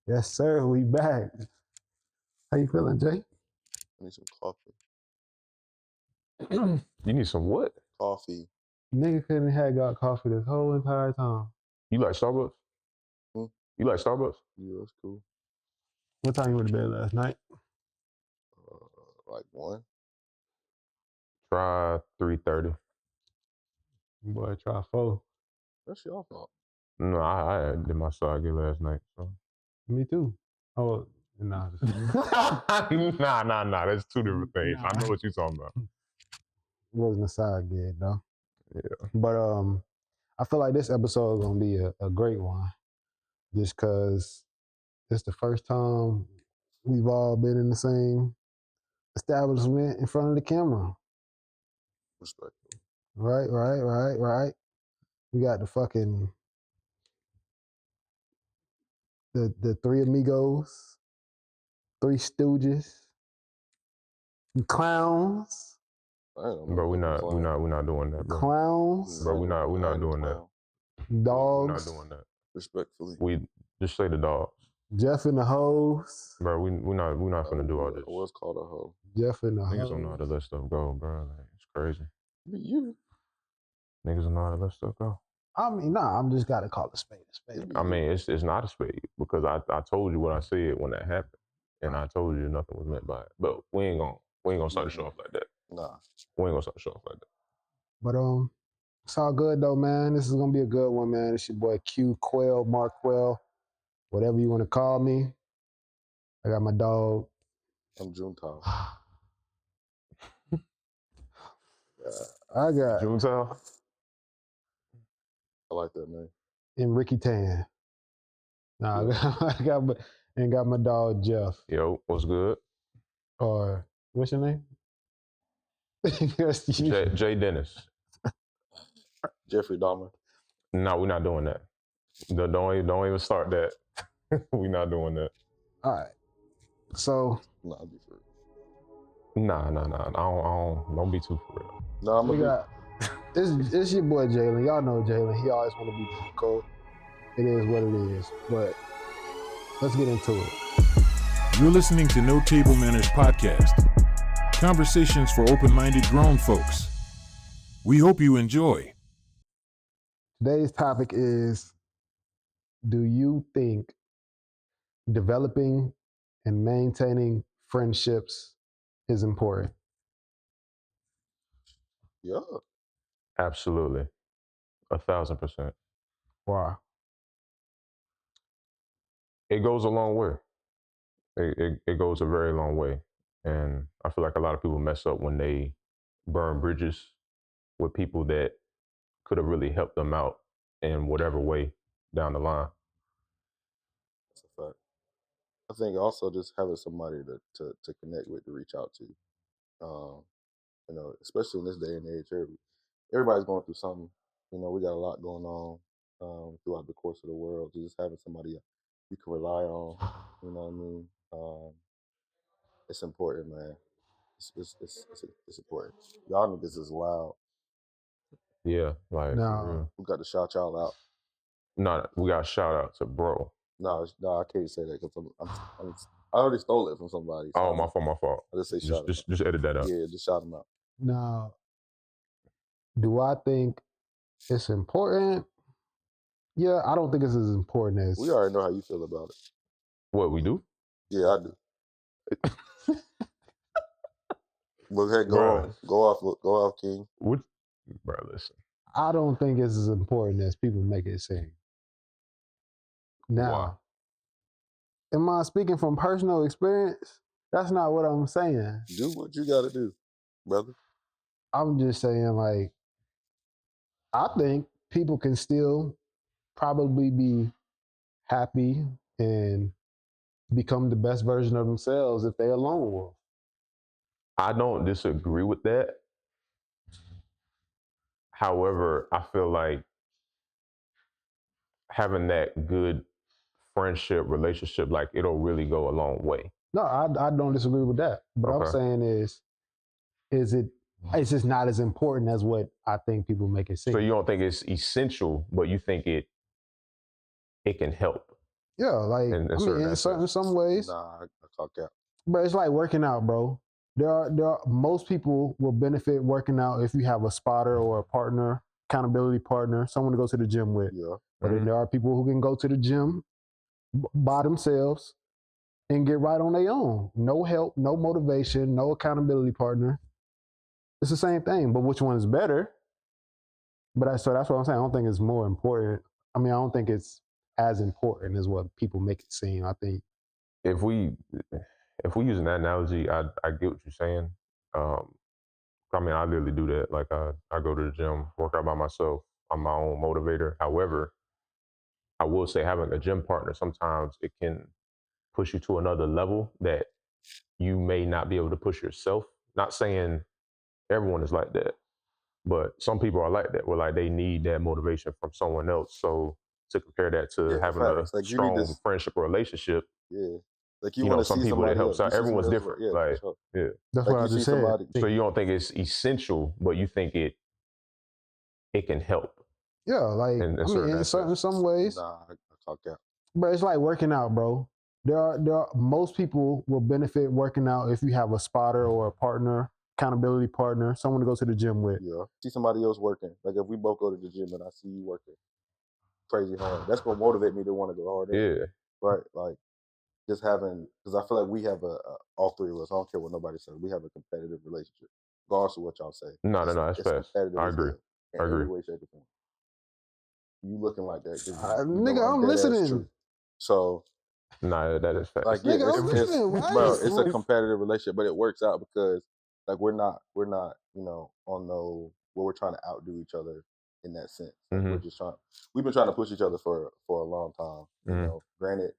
Yes, sir. We back. How you feeling, Jay? I need some coffee. You need some what? Coffee. Nigga couldn't have got coffee this whole entire time. You like Starbucks? Hmm? You like Starbucks? Yeah, that's cool. What time you went to bed last night? Like 1. Try 3:30. Boy, try 4. That's your fault. No, I did my side gig last night. So. Me too. Oh, nah. nah. That's two different things. Nah. I know what you're talking about. Wasn't a side gig though. Yeah. But I feel like this episode is gonna be a great one, just cause it's the first time we've all been in the same establishment in front of the camera. Respectful. Right. We got the fucking the three amigos, three stooges, clowns. Bro, we're not doing that, bro. Clowns. Bro, we're not doing that. Dogs. We're not doing that. Respectfully. We just say the dogs. Jeff and the hoes. Bro, we're not finna do all this. What's called a hoe? Jeff and the Niggas hoes. don't know how to let stuff go, bro. Like, it's crazy. You. Niggas don't know how to let stuff go. I mean, nah, I'm just gotta call it spade a spade. I mean, it's not a spade because I told you what I said when that happened, and I told you nothing was meant by it. But we ain't gonna start the show off like that. Nah. We ain't gonna start the show off like that. But it's all good though, man. This is gonna be a good one, man. It's your boy Q Quell, Mark Quell, whatever you want to call me. I got my dog. I'm Juntao. I got Juntao? I like that name. and Ricky Tan. Nah, I got my dog Jeff. Yo, what's good? Or what's your name? Jay Dennis. Jeffrey Dahmer. No, we're not doing that. Don't even start that. We're not doing that. All right. So. Nah, I'll be for Nah. real. Don't be too for real. Nah, I'm got it's your boy Jalen. Y'all know Jalen. He always want to be cold. It is what it is. But let's get into it. You're listening to No Table Manners Podcast. Conversations for open-minded grown folks. We hope you enjoy. Today's topic is, do you think developing and maintaining friendships is important? Yeah. Absolutely. 1,000%. Why? It goes a long way. It goes a very long way. And I feel like a lot of people mess up when they burn bridges with people that could have really helped them out in whatever way down the line. That's a fact. I think also just having somebody to connect with, to reach out to. Especially in this day and age, everybody's going through something. We got a lot going on throughout the course of the world. Just having somebody you can rely on, you know what I mean? It's important, man. It's important. Y'all niggas is loud. Yeah, like No. We got to shout y'all out. No, we got to shout out to bro. No, I can't say that because I already stole it from somebody. So my fault. I just say shout out. Just edit that out. Yeah, just shout them out. Now, do I think it's important? Yeah, I don't think it's as important as... We already know how you feel about it. What, we do? Yeah, I do. But hey, go off, King. What, bro? Listen. I don't think it's as important as people make it seem. Now, am I speaking from personal experience? That's not what I'm saying. Do what you got to do, brother. I'm just saying, like, I think people can still probably be happy and become the best version of themselves if they're alone. I don't disagree with that. However, I feel like having that good friendship, relationship, like it'll really go a long way. No, I don't disagree with that. But I'm saying is it's just not as important as what I think people make it seem. So you don't think it's essential, but you think it can help? Yeah, like in certain in aspects. some ways, Nah, I talk out. but it's like working out, bro. There are most people will benefit working out if you have a spotter or a partner, accountability partner, someone to go to the gym with. Yeah. But then there are people who can go to the gym by themselves and get right on their own. No help, no motivation, no accountability partner. It's the same thing, but which one is better? So that's what I'm saying. I don't think it's more important. I mean, I don't think it's as important as what people make it seem. I think If we using that analogy, I get what you're saying. I mean, I literally do that. Like I go to the gym, work out by myself. I'm my own motivator. However, I will say having a gym partner sometimes it can push you to another level that you may not be able to push yourself. Not saying everyone is like that, but some people are like that, where like they need that motivation from someone else. So to compare that to having a facts. Like you need strong this. friendship or relationship, Yeah. Like you want to some see people it somebody helps else. You out. see Everyone's somebody else. different. Yeah, for Like, sure. yeah. that's Like what you I see just said. somebody. So you don't think it's essential, but you think it can help Yeah, like in certain in aspects. some ways, Nah, I talk out. but it's like working out, bro. There are most people will benefit working out if you have a spotter or a partner, accountability partner, someone to go to the gym with. Yeah. See somebody else working. Like if we both go to the gym and I see you working crazy hard, that's gonna motivate me to want to go harder. Yeah. Right. Like just having, because I feel like we have all three of us. I don't care what nobody says. We have a competitive relationship, regardless of what y'all say. No, that's It's fast. competitive I as agree. hell in I every agree. way, shape, or form. You looking like that because Nigga, I'm I'm dead ass listening. truth. So Nah, that is fast. like yeah, Nigga, I'm it's listening. Why bro, you- it's a competitive relationship, but it works out because like we're not on no where we're trying to outdo each other in that sense. Like we're just we've been trying to push each other for a long time. You know, granted,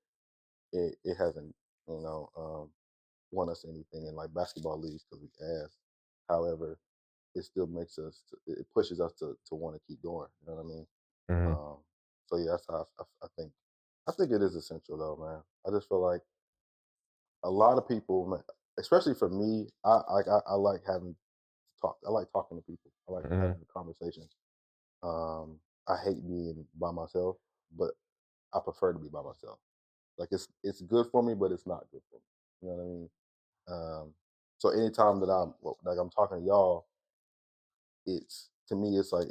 it hasn't won us anything in like basketball leagues because we asked. However, it still makes us it pushes us to want to keep going. You know what I mean? So yeah, that's how I think. I think it is essential though, man. I just feel like a lot of people, especially for me, I like having talk. I like talking to people. I like having conversations. I hate being by myself, but I prefer to be by myself. Like it's good for me, but it's not good for me. You know what I mean? So anytime that I'm talking to y'all, it's to me it's like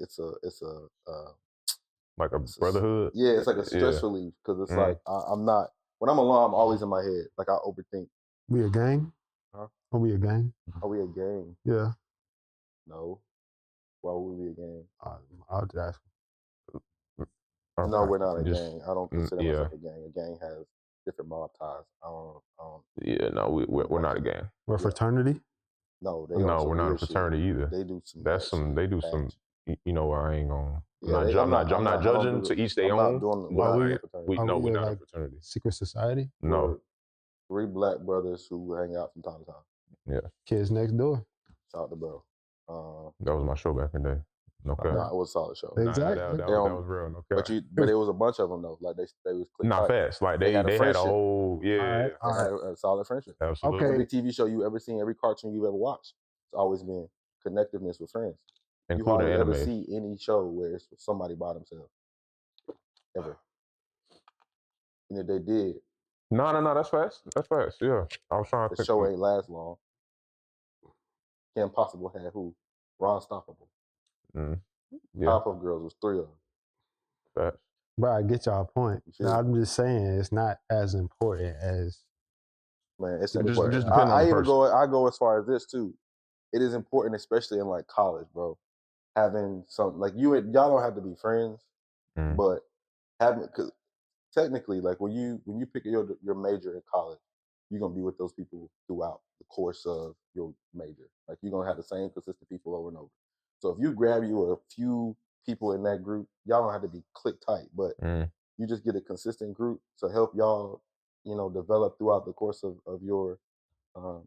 like a it's brotherhood. yeah, it's like a stress Yeah. relief because it's like I'm not when I'm alone, I'm always in my head. Like I overthink. We a gang? Huh? Are we a gang? Are we a gang? Yeah. No. Why would we be a gang? I'll just ask. Okay. No, we're not a Just gang. I don't consider yeah. myself a gang. A gang has different mob ties. I don't Yeah, no, we're not a gang. We're a Yeah. fraternity? No, they No, on some we're not a weird shit. fraternity either. They do some That's bad shit. they do Bad some. shit. I ain't gonna. Yeah, I'm not I don't judging. do To it. each their I'm not own. doing. We're But not in we- a fraternity. Are we're we not a like fraternity. secret society? No. We're 3 black brothers who hang out from time to time. Yeah. Kids next door. Shout out to bro. That was my show back in the day. Okay. No, it was a solid show. Exactly. That was real. Okay. But it was a bunch of them though. Like they was click Not tight. fast. Like They had a they had a friendship. whole All right. They had a solid friendship. Absolutely. Every TV show you ever seen, every cartoon you've ever watched, it's always been connectiveness with friends. You Including hardly ever anime. see any show where it's somebody by themselves. Ever. And if they did, No, that's fast. That's fast. Yeah. I was trying to the think. show ain't last long. Kim Possible had who? Ron Stoppable. Yeah. Powerpuff Girls was 3 of them. Fast. But I get y'all point. I'm just saying it's not as important as Man, it's It just important. depends on the person. I go as far as this too. It is important, especially in like college, bro. Having some like y'all don't have to be friends, but having because technically, like when you pick your major in college, you're gonna be with those people throughout the course of your major. Like you're gonna have the same consistent people over and over. So if you grab you a few people in that group, y'all don't have to be click tight, but you just get a consistent group to help y'all, develop throughout the course of your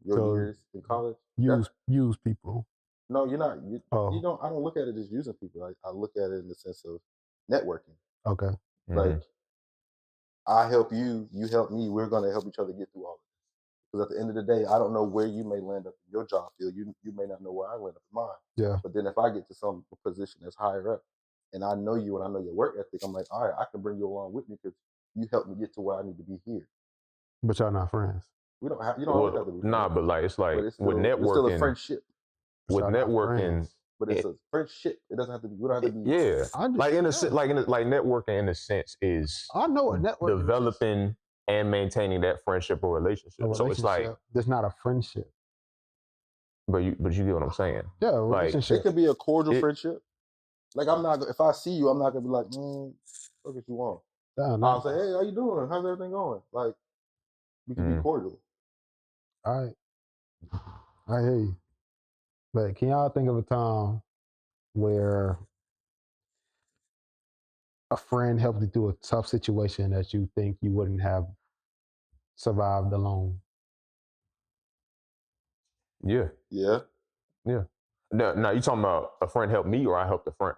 years in college. use people. No, you're not. You don't. I don't look at it as using people. I look at it in the sense of networking. Okay. Like I help you, you help me. We're gonna help each other get through all of it. Because at the end of the day, I don't know where you may land up in your job field. You may not know where I land up in mine. Yeah. But then if I get to some position that's higher up, and I know you and I know your work ethic, I'm like, all right, I can bring you along with me because you helped me get to where I need to be here. But y'all not friends. We don't have. You don't always have to be friends. Nah, but like it's like But it's with still, networking. it's still a friendship. With Y'all not networking, friends. But it's a friendship. It doesn't have to be. We don't have to be. Yeah, like in a yeah. like networking in a sense is I know what networking is. developing and maintaining that friendship or relationship. So it's like there's not a friendship. But you get what I'm saying. Yeah, like relationship. It could be a cordial friendship. Like I'm not. If I see you, I'm not gonna be like, what you want? I'll say, hey, how you doing? How's everything going? Like we can be cordial. All right, I hear you. But can y'all think of a time where a friend helped you through a tough situation that you think you wouldn't have survived alone? Yeah. Yeah. Yeah. Now you talking about a friend helped me or I helped a friend?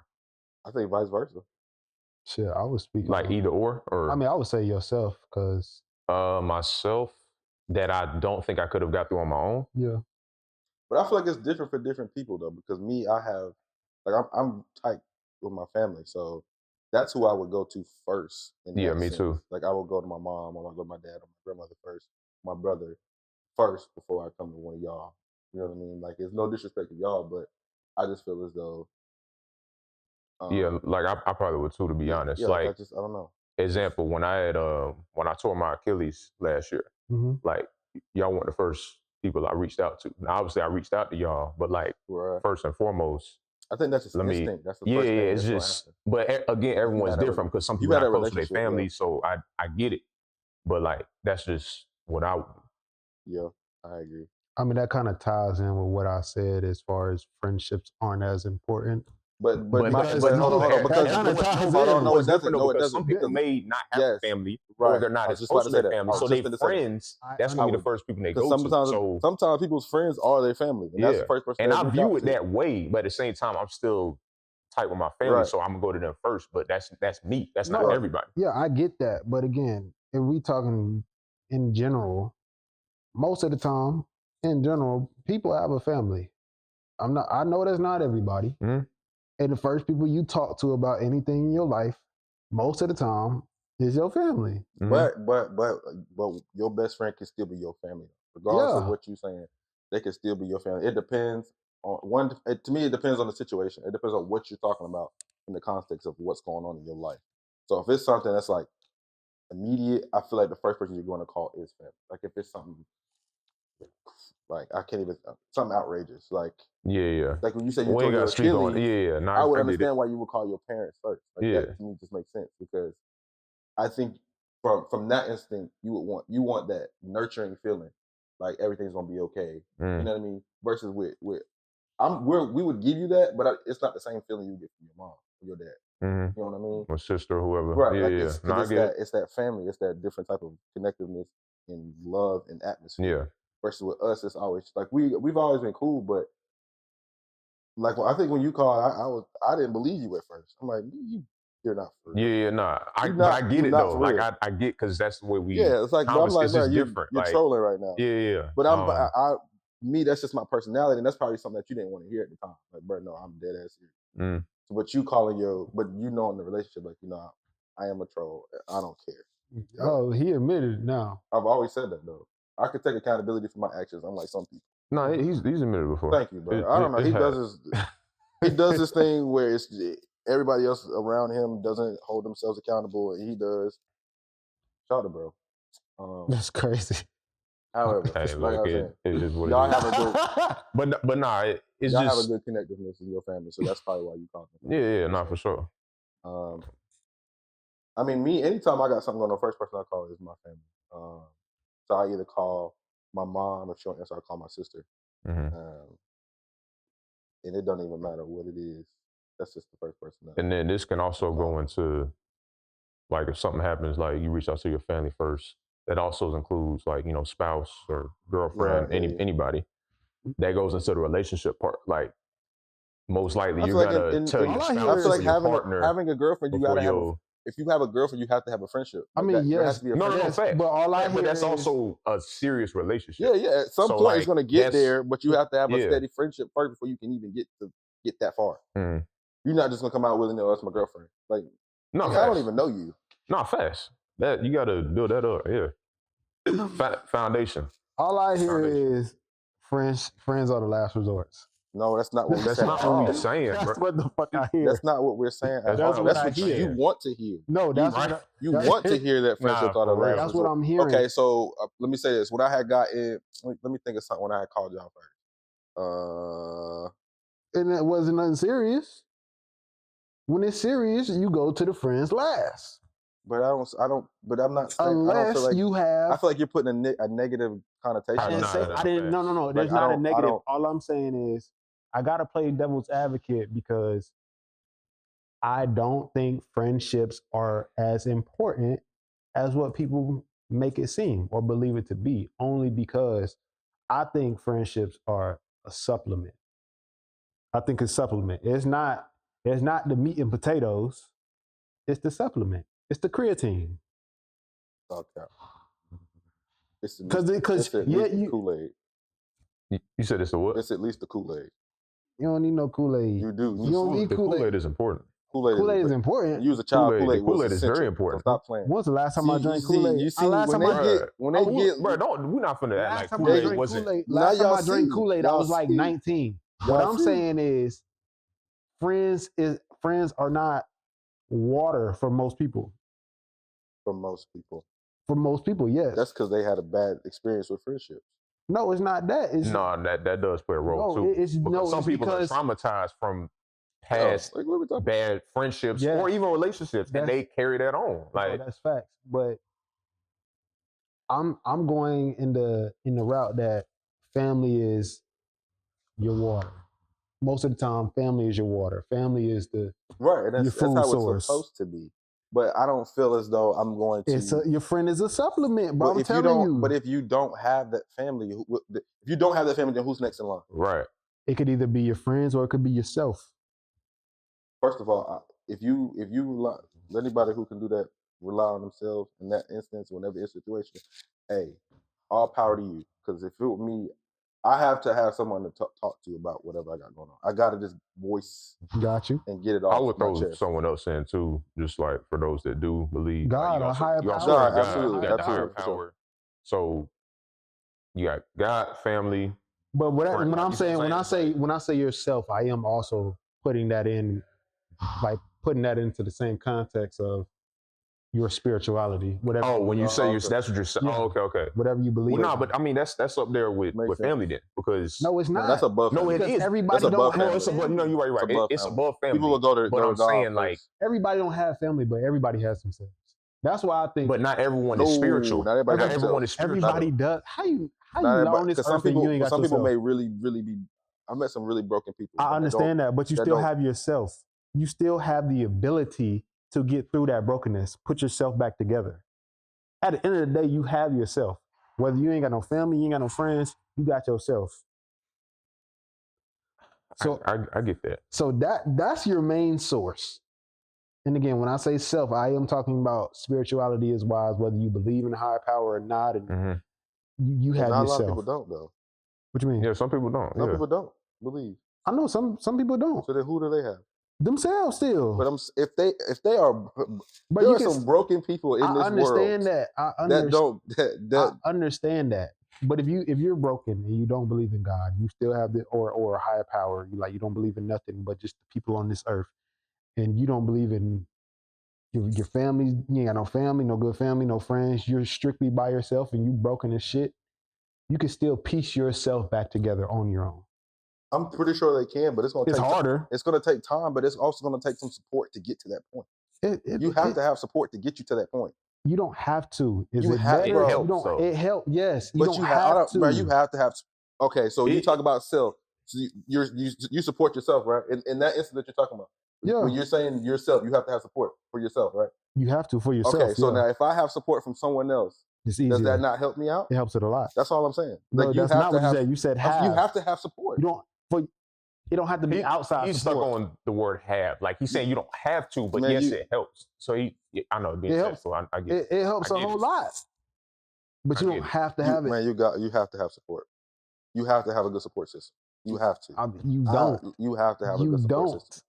I think vice versa. Shit, I was speaking like either or. I mean, I would say yourself because myself that I don't think I could have got through on my own. Yeah. But I feel like it's different for different people though, because me, I have like I'm tight with my family, so that's who I would go to first. Yeah, me too. Like I would go to my mom, or I go to my dad, or my grandmother first, my brother first before I come to one of y'all. You know what I mean? Like it's no disrespect to y'all, but I just feel as though. Yeah, like I probably would too, to be honest. Yeah, like I don't know. Example, when I tore my Achilles last year, like y'all weren't the first people I reached out to. Now, obviously, I reached out to y'all, but like first and foremost, I think that's just instinct. That's the first thing. It's just. But again, everyone's different because some people are close to their family, so I get it. But like that's just what I would do. Yeah, I agree. I mean, that kind of ties in with what I said as far as friendships aren't as important. But hold on, because no, it doesn't. Because some people may not have family, or they're not as close to their family, so they friends. That's gonna be the first people they go to. Sometimes people's friends are their family, and that's the first person. And I view it that way, but at the same time, I'm still tight with my family, so I'm gonna go to them first. But that's me. That's not everybody. Yeah, I get that, but again, if we talking in general, most of the time, in general, people have a family. I know that's not everybody. And the first people you talk to about anything in your life, most of the time, is your family. But your best friend can still be your family, regardless of what you're saying. They can still be your family. It depends on to me, it depends on the situation. It depends on what you're talking about in the context of what's going on in your life. So if it's something that's like immediate, I feel like the first person you're going to call is family. Like if it's something like I can't even something outrageous, like like when you say you told your Achilles, I would understand why you would call your parents first. Like that to me just makes sense because I think from that instinct you want that nurturing feeling, like everything's gonna be okay. You know what I mean? Versus with we would give you that, but it's not the same feeling you get from your mom or your dad. You know what I mean? Or sister, or whoever. Right? It's that family. It's that different type of connectiveness and love and atmosphere. Versus with us, it's always like we've always been cool, but like I think when you called, I didn't believe you at first. I'm like, you're not for real. I get it though. Like I get because that's the way we. It's like, but I'm like, man, you're trolling right now. Yeah. But me, that's just my personality, and that's probably something that you didn't want to hear at the time. Like, bro, no, I'm dead ass here. So, but you calling but you know in the relationship, like, I am a troll. I don't care. Oh, he admitted it now. I've always said that though. I could take accountability for my actions. I'm like some people. No, he's admitted before. Thank you, bro. I don't know. He does this thing where it's everybody else around him doesn't hold themselves accountable, and he does. Shout out, bro. That's crazy. However, hey, look, it is what y'all it is. have a good, but nah, it's y'all just have a good connectiveness in your family, so that's probably why you call them. Yeah, not for sure. I mean, me, anytime I got something going on, the first person I call is my family. So I either call my mom, or she won't answer, I call my sister. And it don't even matter what it is. That's just the first person. And then this can also go into, like, if something happens, like you reach out to your family first. That also includes, like, spouse or girlfriend, anybody. That goes into the relationship part. Like, most likely you're gonna tell your spouse or your partner. Having a girlfriend, you gotta have. If you have a girlfriend, you have to have a friendship. I mean, yes. No, fact. But that's also a serious relationship. Yeah. At some point, it's gonna get there, but you have to have a steady friendship first before you can even get that far. You're not just gonna come out with, that's my girlfriend. Like, no, I don't even know you. No, fast. That you got to build that up. Yeah, foundation. All I hear Foundation. is friends are the last resorts. No, that's not what we That's said. not at what all. we saying, That's bro. what the fuck I hear. That's not what we're saying. That's At all. not what That's I what hear. you want to hear. No, that's right. what You want to hear that friendships Nah, are the for real. last that's resort. what I'm hearing. Okay, so let me say this. When I had got in, let me think of something when I had called y'all first. And it wasn't nothing serious. When it's serious, you go to the friends last. But but I'm not saying, I don't Unless feel like, you have. I feel like you're putting a negative connotation. I didn't Nah, say. nah, I didn't. nah. No. Like, There's I not a don't- negative. All I'm saying is, I gotta play devil's advocate because I don't think friendships are as important as what people make it seem or believe it to be. Only because I think friendships are a supplement. I think it's supplement. It's not. It's not the meat and potatoes. It's the supplement. It's the creatine. Okay. It's Because at yeah, least the you Kool-Aid. You said it's a what? It's at least the Kool-Aid. don't need no Kool-Aid. You do. You don't need The Kool-Aid. Kool-Aid is important. Kool-Aid is important. Use a child Kool-Aid. Kool-Aid. The Kool-Aid was is very essential. important. So stop playing. When's the last time I drank Kool-Aid? You see, last time I drank. when they get, bro, we're not finna act Last like time I Kool-Aid drank wasn't. Kool-Aid. Now Last time y'all I drank see. Kool-Aid, I Y'all was like see. 19. Y'all What I'm see. saying is, friends are not water for most people. For most people. For most people, yes. That's because they had a bad experience with friendships. No, it's not that. It's No, that does play a role No, too. it's- Because no, some it's people because- are traumatized from past Like, what are we talking bad friendships Yes. or even relationships, and That's- they carry that on. no, Like, that's facts. But I'm going in the route that family is your water. Most of the time, family is your water. Family is the Right, and that's food how source. it's supposed to be. But I don't feel as though I'm going to. your friend is a supplement, bro. But I'm if you telling don't, you. but if you don't have that family, if you don't have that family, then who's next in line? right. It could either be your friends or it could be yourself. First of all, if you rely, anybody who can do that rely on themselves in that instance, whenever it's a situation, hey, all power to you. Because if it were me, I have to have someone to talk to about whatever I got going on. I got to just voice Got you. and get it I off would my throw chest. someone else in too, just like for those that do believe. God, like, a higher you also power. got God, Absolutely, you got the higher absolutely, for sure. power. So you got God, family. But when Friend, I'm you see saying, what I'm saying? when I say yourself, I am also putting that in, like putting that into the same context of your spirituality, whatever. Oh, when you say okay. you're, that's what you're saying. Yeah. Oh, okay. Whatever you believe. Well, no, but I mean that's up there with Makes sense. family then, because No, it's No, not. that's above. No, family. it Because is. everybody That's don't above have No, it's family. above. family. You're right. It's above It's family. above family. People will go to But their I'm job saying like, first. Everybody don't have family, but everybody has themselves. That's why I think. but not everyone No, is spiritual. not everybody Not has everyone themselves. is spiritual. everybody does. How you Not everybody- on this 'cause earth and you ain't got some people yourself? may really be. I met some really broken people. I understand that, but you that still don't- have yourself. You still have the ability to get through that brokenness. Put yourself back together. At the end of the day, you have yourself. Whether you ain't got no family, you ain't got no friends, you got yourself. So I get that. So that's your main source. And again, when I say self, I am talking about spirituality as wise, whether you believe in a higher power or not, and Mhm. you have Not a lot yourself. of people don't though. What you mean? Yeah, some people don't. Some Yeah. people don't believe. I know some people don't. So then who do they have? Themselves still. But if they are, But there you are can, some broken people in I this understand world that. I understand that. But if you're broken and you don't believe in God, you still have or a higher power. You don't believe in nothing but just the people on this earth, and you don't believe in your family. You ain't got no family, no good family, no friends. You're strictly by yourself, and you broken as shit. You can still piece yourself back together on your own. I'm pretty sure they can, but it's going to It's take harder. It's going to take time, but it's also going to take some support to get to that point. You have to have support to get you to that point. You don't have to. Is You it have- better? it helps, You don't. though. It helps. Yes. You But don't you have to. bro, you have to have. Okay, so you It- talk about self. So you support yourself, right? In that instance that you're talking about. Yeah. When you're saying yourself, you have to have support for yourself, right? You have to for yourself. Okay, so yeah. now if I have support from someone else, It's easier. does that not help me out? It helps it a lot. That's all I'm saying. No, Like, you that's have not to what you have. said. You said have. You have to have support. You don't. For it don't have to be outside He's stuck support. on the word have. Like he's saying you don't have to, but Man, yes, it helps. So I know it being It said, helps. so I get it. It helps I a get whole it. lot. But I you get don't it. have to have it. Man, you have to have support. You have to have a good support system. You have to. You don't. You have to have a You good support don't. system.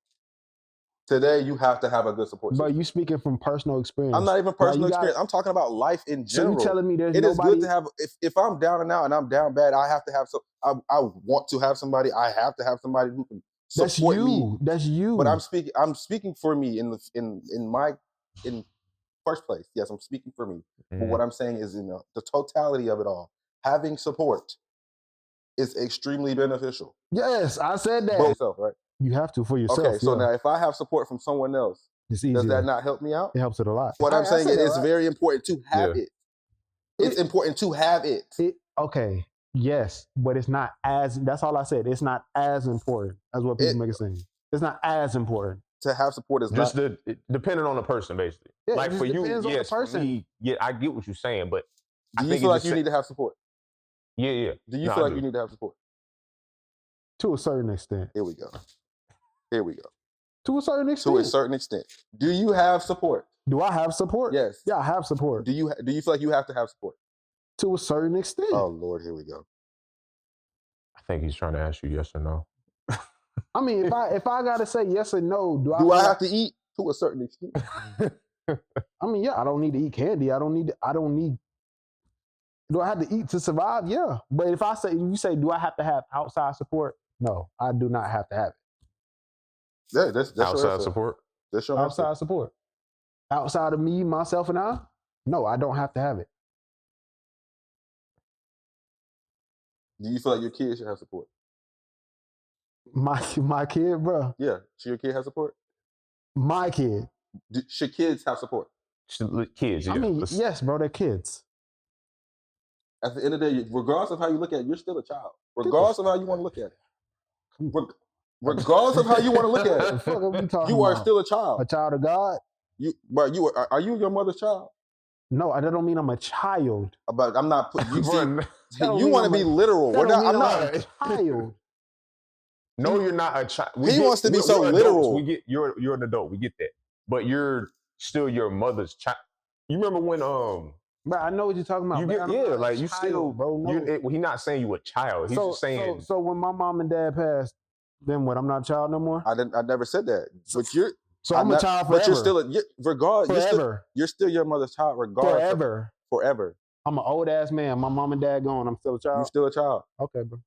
Today, you have to have a good support system. But you speaking from personal experience. I'm not even personal experience. I'm talking about life in general. So you telling me there's it nobody... is good to have, if I'm down and out and I'm down bad, I have to have I want to have somebody. I have to have somebody who can support me. That's you. But I'm speaking for me in first place. Yes, I'm speaking for me. But what I'm saying is, the totality of it all, having support is extremely beneficial. Yes, I said that. For yourself, right? You have to for yourself. Okay, so now if I have support from someone else, does that not help me out? It helps it a lot. What I'm saying is it's very important to have it. It's important to have it. Okay, yes, but it's not as, that's all I said. It's not as important as what people make it seem. It's not as important. To have support is just depending on the person, basically. Yeah, like for you, yes, for me, yeah, I get what you're saying, but do you feel like you need to have support? Yeah. Do you feel like you need to have support? To a certain extent. Here we go. To a certain extent. To a certain extent. Do you have support? Do I have support? Yes. Yeah, I have support. Do you feel like you have to have support? To a certain extent. Oh Lord, here we go. I think he's trying to ask you yes or no. I mean, if I gotta say yes or no, do I have to eat? To a certain extent. I mean, yeah, I don't need to eat candy. I don't need. Do I have to eat to survive? Yeah. But if you say, do I have to have outside support? No, I do not have to have it. Yeah, that's outside support. That's your outside support. Outside of me, myself, and I, no, I don't have to have it. Do you feel like your kids should have support? My kid, bro. Yeah, should your kid have support? My kid. Should kids have support? Kids, yeah. I mean, yes, bro, they're kids. At the end of the day, regardless of how you look at it, you're still a child. Regardless of how you want to look at it. Regardless of how you want to look at it, you are still a child. A child of God. Are you your mother's child? No, that don't mean I'm a child. But I'm not putting you. You want to be literal. I'm not a child. No, you're not a child. He wants to be so literal. We get you're an adult. We get that, but you're still your mother's child. You remember when But I know what you're talking about. Like you child, still, bro. No. He's not saying you a child. He's just saying. So when my mom and dad passed, then what? I'm not a child no more. I never said that. But you're. So I'm a child forever. But you're still regardless. Forever. You're still your mother's child regardless. Forever. I'm an old ass man. My mom and dad gone. I'm still a child. You're still a child. Okay, bro.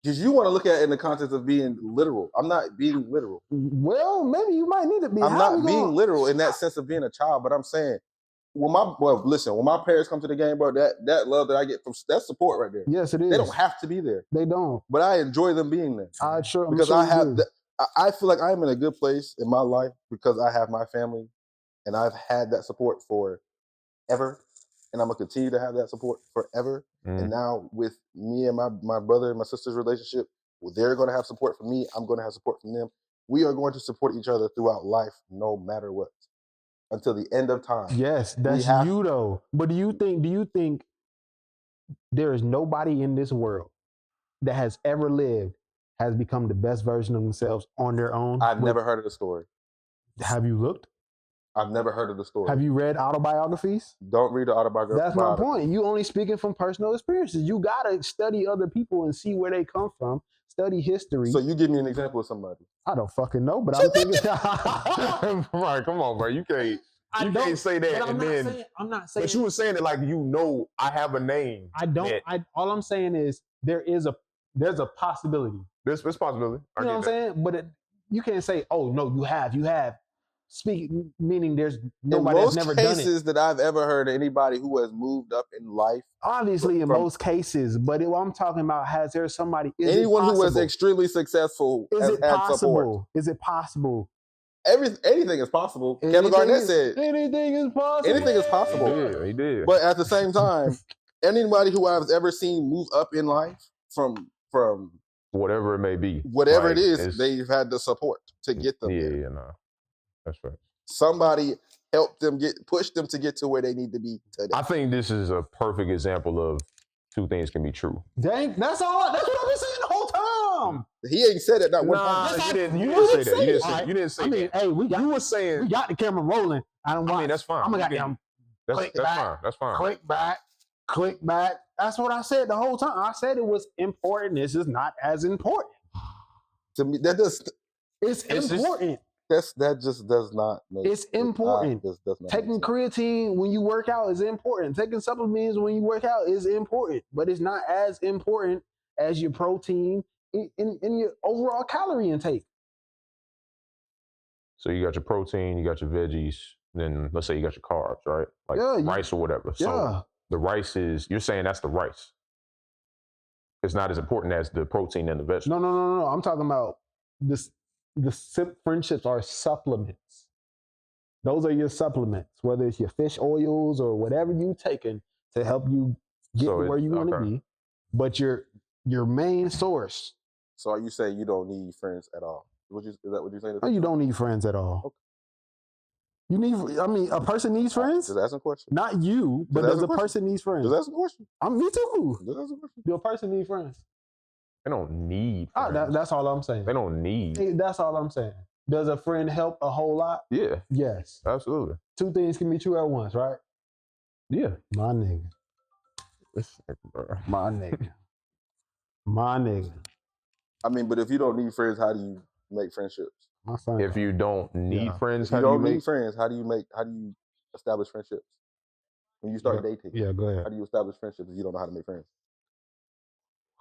Because you want to look at it in the context of being literal. I'm not being literal. Well, maybe you might need to be. I'm not being literal in that sense of being a child, but I'm saying, when my parents come to the game, bro, that love that I get from, that's support right there. Yes, it is. They don't have to be there. They don't. But I enjoy them being there. I feel like I'm in a good place in my life because I have my family and I've had that support forever. And I'm going to continue to have that support forever. And now with me and my brother and my sister's relationship, they're going to have support from me. I'm going to have support from them. We are going to support each other throughout life, no matter what, until the end of time. Yes, that's you though. But do you think there is nobody in this world that has ever lived has become the best version of themselves on their own? I've never heard of the story. Have you looked? I've never heard of the story. Have you read autobiographies? Don't read the autobiography. That's my point. You only speaking from personal experiences. You gotta study other people and see where they come from. Study history. So you give me an example of somebody. I don't fucking know, but I'm thinking. Right, come on, bro. You can't say that. I'm not saying. But you were saying it like I have a name. I don't. All I'm saying is there's a possibility. There's possibility. You know what I'm saying? But you can't say, oh no, you have. Meaning there's nobody that's never done it. In most cases that I've ever heard of anybody who has moved up in life. Obviously, in most cases, but what I'm talking about, has there somebody? Anyone who was extremely successful has had support. Is it possible? Anything is possible. Kevin Garnett said anything is possible. Anything is possible. Yeah, he did. But at the same time, anybody who I've ever seen move up in life from whatever it may be, whatever it is, they've had the support to get them there. Yeah, no. That's right. Somebody helped them push them to get to where they need to be today. I think this is a perfect example of two things can be true. Dang, that's all. That's what I've been saying the whole time. He ain't said it that one time. You didn't say that. You didn't say that. Hey, you were saying we got the camera rolling. I mean, that's fine. I'm gonna goddamn That's fine. Click back. That's what I said the whole time. I said it was important. This is not as important. To me, it's important. That just does not make It's important. does not Taking make sense. creatine when you work out is important. Taking supplements when you work out is important, but it's not as important as your protein in your overall calorie intake. So you got your protein, you got your veggies, then let's say you got your carbs, right? Like rice or whatever. So the rice is, you're saying that's the rice. It's not as important as the protein and the vegetables. No. I'm talking about this. The friendships are supplements. Those are your supplements, whether it's your fish oils or whatever you taking to help you get to where you want to be. But your main source. So are you saying you don't need friends at all? Is that what you're saying? No, you don't need friends at all. Okay. You need. I mean, a person needs friends. Just ask a question. Not you, but does a person need friends? Just ask a question. Me too. Just ask a question. Do a person need friends? They don't need friends. That's all I'm saying. They don't need. That's all I'm saying. Does a friend help a whole lot? Yeah. Yes. Absolutely. Two things can be true at once, right? Yeah. My nigga. My nigga. My nigga. I mean, but if you don't need friends, how do you make friendships? My son. If you don't need friends, if you don't need friends, how do you establish friendships? When you start dating. Yeah, go ahead. How do you establish friendships if you don't know how to make friends?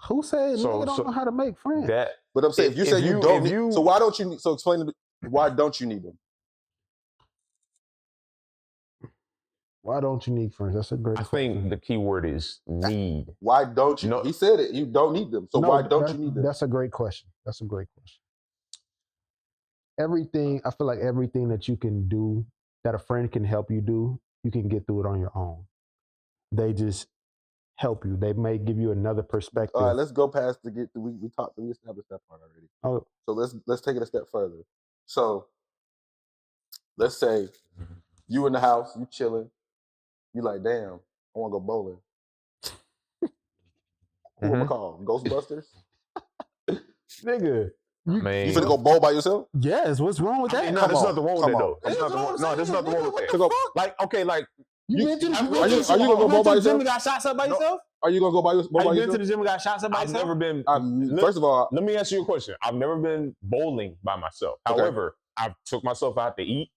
Who said nigga don't know how to make friends? But I'm saying if you say you don't need, so why don't you need, so explain to me, why don't you need them? Why don't you need friends? That's a great question. I think the key word is need. Why don't you? He said it. You don't need them. So why don't you need them? That's a great question. That's a great question. I feel like everything that you can do, that a friend can help you do, you can get through it on your own. They just help you. They may give you another perspective. All right, let's go past we established that part already. Oh. So let's take it a step further. So let's say you in the house, you chilling, you like, damn, I want to go bowling. Who am I call? Ghostbusters? Nigga. You finna go bowl by yourself? Yes, what's wrong with that? No, there's nothing wrong with that though. There's nothing wrong with that. Are you gonna go bowl by yourself? Gym and got shots up by yourself? Are you gonna go bowl by yourself? Have you been to the gym and got shots up by yourself? I've never been. First of all, let me ask you a question. I've never been bowling by myself. Okay. However, I took myself out to eat.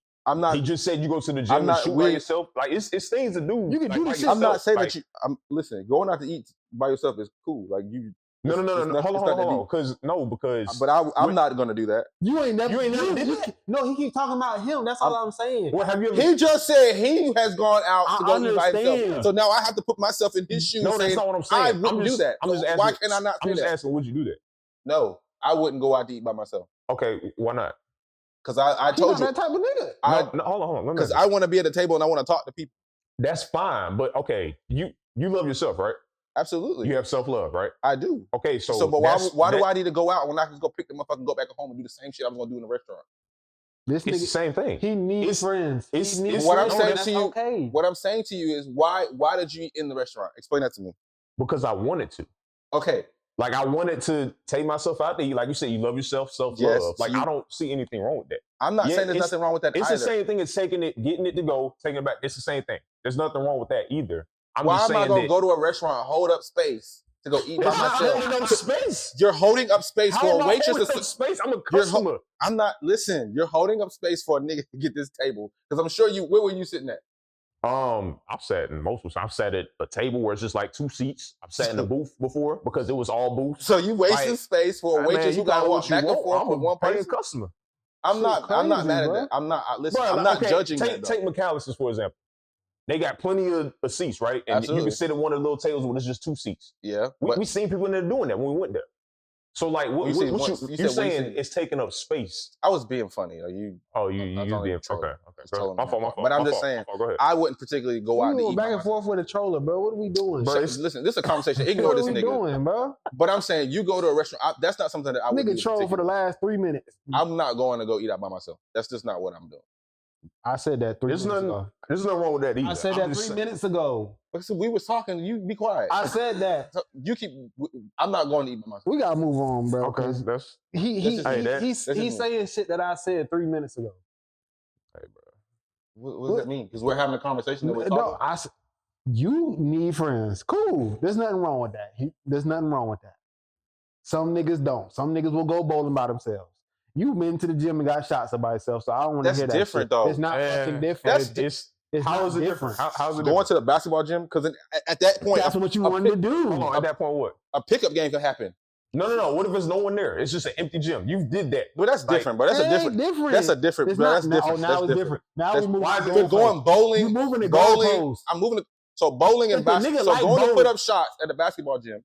He just said you go to the gym and shoot by yourself. Like it's things to do. You can do this shit. I'm not saying that you. Listen, going out to eat by yourself is cool. Like you. No. Hold on. Because. But I'm not gonna do that. You ain't never did that. No, he keep talking about him. That's all I'm saying. What have you ever? He just said he has gone out to go eat by himself. So now I have to put myself in his shoes. No, that's not what I'm saying. I wouldn't do that. I'm just asking. Why can I not do that? I'm just asking. Would you do that? No, I wouldn't go out to eat by myself. Okay, why not? Because I told you that type of nigga. No, hold on. Because I want to be at the table and I want to talk to people. That's fine, but okay, you love yourself, right? Absolutely. You have self-love, right? I do. Okay, but why do I need to go out when I can just go pick them up and go back home and do the same shit I was going to do in the restaurant? It's the same thing. He needs friends. What I'm saying to you, what I'm saying to you is why did you eat in the restaurant? Explain that to me. Because I wanted to. Okay. Like I wanted to take myself out to eat. Like you said, you love yourself, self-love. Yes, like I don't see anything wrong with that. I'm not saying there's nothing wrong with that It's either. the same thing as taking it, getting it to go, taking it back. It's the same thing. There's nothing wrong with that either. Why am I going to go to a restaurant, hold up space to go eat by myself? You're holding up space. You're holding up space for a waitress to space. I'm a customer. I'm not. Listen, you're holding up space for a nigga to get this table because I'm sure you. Where were you sitting at? I've sat in multiple. I've sat at a table where it's just like two seats. I've sat in the booth before because it was all booths. So you wasting space for a waitress who got to walk back and forth with one person. Customer. I'm not mad at that. I'm not. Listen, I'm not judging that. Take McAllister's for example. They got plenty of seats, right? And you can sit at one of the little tables where there's just two seats. Yeah. We seen people in there doing that when we went there. So like, you're saying it's taking up space. I was being funny. You being okay. My fault. But I'm just saying, I wouldn't particularly go out to eat. Back and forth with a troller, bro. What are we doing? Bro, listen, this is a conversation. Ignore this nigga. What are we doing, bro? But I'm saying, you go to a restaurant. That's not something that I would do. Nigga troll for the last 3 minutes. I'm not going to go eat out by myself. That's just not what I'm doing. I said that 3 minutes ago. There's nothing wrong with that either. I said that 3 minutes ago. So we was talking. You be quiet. I said that. So I'm not going to eat by myself. We gotta move on, bro. Okay, he's saying shit that I said 3 minutes ago. Hey, bro. What does that mean? Because we're having a conversation that we're talking. No, you need friends. Cool. There's nothing wrong with that. There's nothing wrong with that. Some niggas don't. Some niggas will go bowling by themselves. You been to the gym and got shots by yourself, so I don't want to That's hear that different, shit. though. It's not fucking different. It's how not is it different? How's it Going different? to the basketball gym? Because at that point, That's what you wanted to do. Hold on, at that point, what? A pickup game could happen. No. What if there's no one there? It's just an empty gym. You did that. But that's different, bro. That's a different. That's a different. It's bro, not, that's different. now that's it's different. Now we moving. Why the is it going bowling? You moving the bowling. goalposts. I'm moving. So bowling and basketball. So like going to bowling. put up shots at the basketball gym.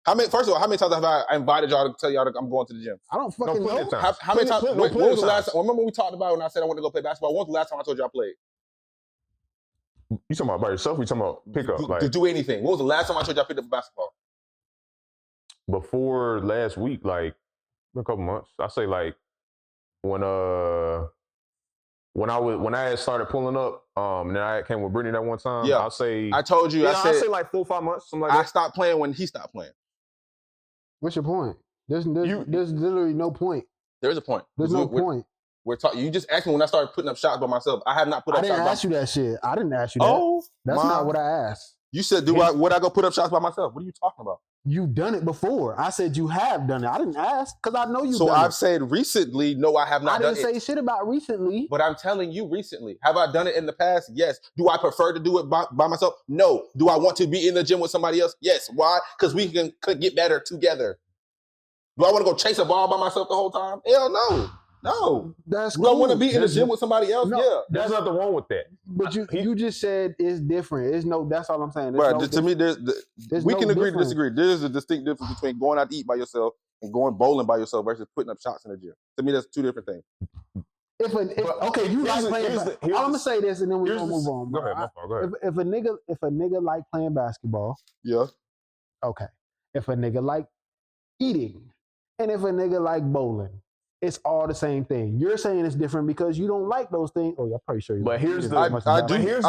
First of all, how many times have I invited y'all to tell y'all that I'm going to the gym? I don't fucking know. How many times? When was the last time? Remember when we talked about when I said I wanted to go play basketball? When was the last time I told you I played? You talking about by yourself? Or you talking about pickup? To do anything. When was the last time I told you I picked up basketball? Before last week, like a couple months. I say like when I had started pulling up, and then I came with Brittany that one time. Yeah. I'll say I told you. I say like 4 or 5 months, something like that. I stopped playing when he stopped playing. What's your point? There's literally no point. There is a point. There's no point. We're talking. You just asked me when I started putting up shots by myself. I have not put up shots. I didn't ask you that shit. I didn't ask you that. Oh, that's not what I asked. You said, would I go put up shots by myself? What are you talking about? You've done it before. I said you have done it. I didn't ask because I know you. So I've said recently, no, I have not done it. I didn't say shit about recently. But I'm telling you recently. Have I done it in the past? Yes. Do I prefer to do it by myself? No. Do I want to be in the gym with somebody else? Yes. Why? Because we could get better together. Do I want to go chase a ball by myself the whole time? Hell no. No. That's Do I want to be in the gym with somebody else? No, yeah. There's nothing wrong with that. But you just said it's different. It's no. That's all I'm saying. Right. To me, we can agree to disagree. There's a distinct difference between going out to eat by yourself and going bowling by yourself versus putting up shots in the gym. To me, that's two different things. You like playing. I'm gonna say this and then we're gonna move on. Go ahead. Go ahead. If a nigga like playing basketball, yeah. Okay. If a nigga like eating, and if a nigga like bowling, it's all the same thing. You're saying it's different because you don't like those things. Oh, I'm pretty sure you. But here's the. I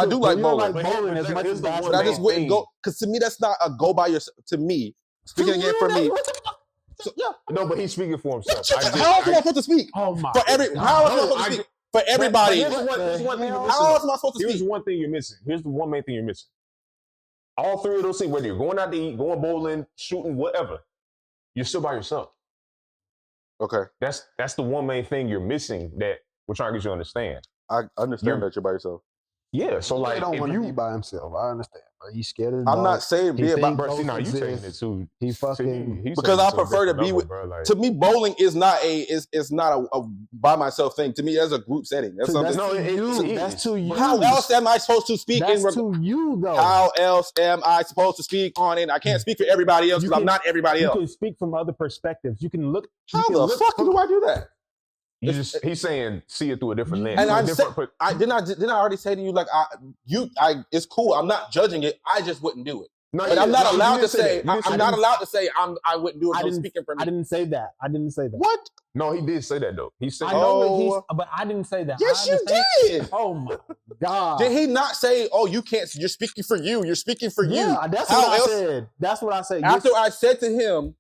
do like bowling. Like bowling as much as but I just wouldn't go because to me that's not a go by yourself. To me, speaking again for me. No, but he's speaking for himself. How else am I supposed to speak? Oh my! How else am I supposed to speak for everybody? Here's one thing you're missing. How else am I supposed to speak? Here's one thing you're missing. Here's the one main thing you're missing. All three of those things, whether you're going out to eat, going bowling, shooting, whatever, you're still by yourself. Okay. That's the one main thing you're missing that we're trying to get you to understand. I understand that you're by yourself. Yeah, so like don't if want to you be by himself, I understand. Bro. He's scared of the I'm dog. not saying be about. Bro, see, now you saying it too. He fucking because I prefer to be with. Bro, like, to me, bowling is not a by myself thing. To me, that's a group setting. That's something. That's to you. How else am I supposed to speak? That's to you though. How else am I supposed to speak on it? I can't speak for everybody else because I'm not everybody else. You can speak from other perspectives. You can look. How the fuck do I do that? He's saying see it through a different lens. And I didn't I already say to you like it's cool. I'm not judging it. I just wouldn't do it. No, but I'm not allowed to say. I'm not allowed to say I wouldn't do it. I'm speaking for me. I didn't say that. What? No, he did say that though. He said. I know but I didn't say that. Yes, you did. Oh my God! Did he not say? Oh, you can't. You're speaking for you. You're speaking for you. Yeah, that's what I said. That's what I said. After I said to him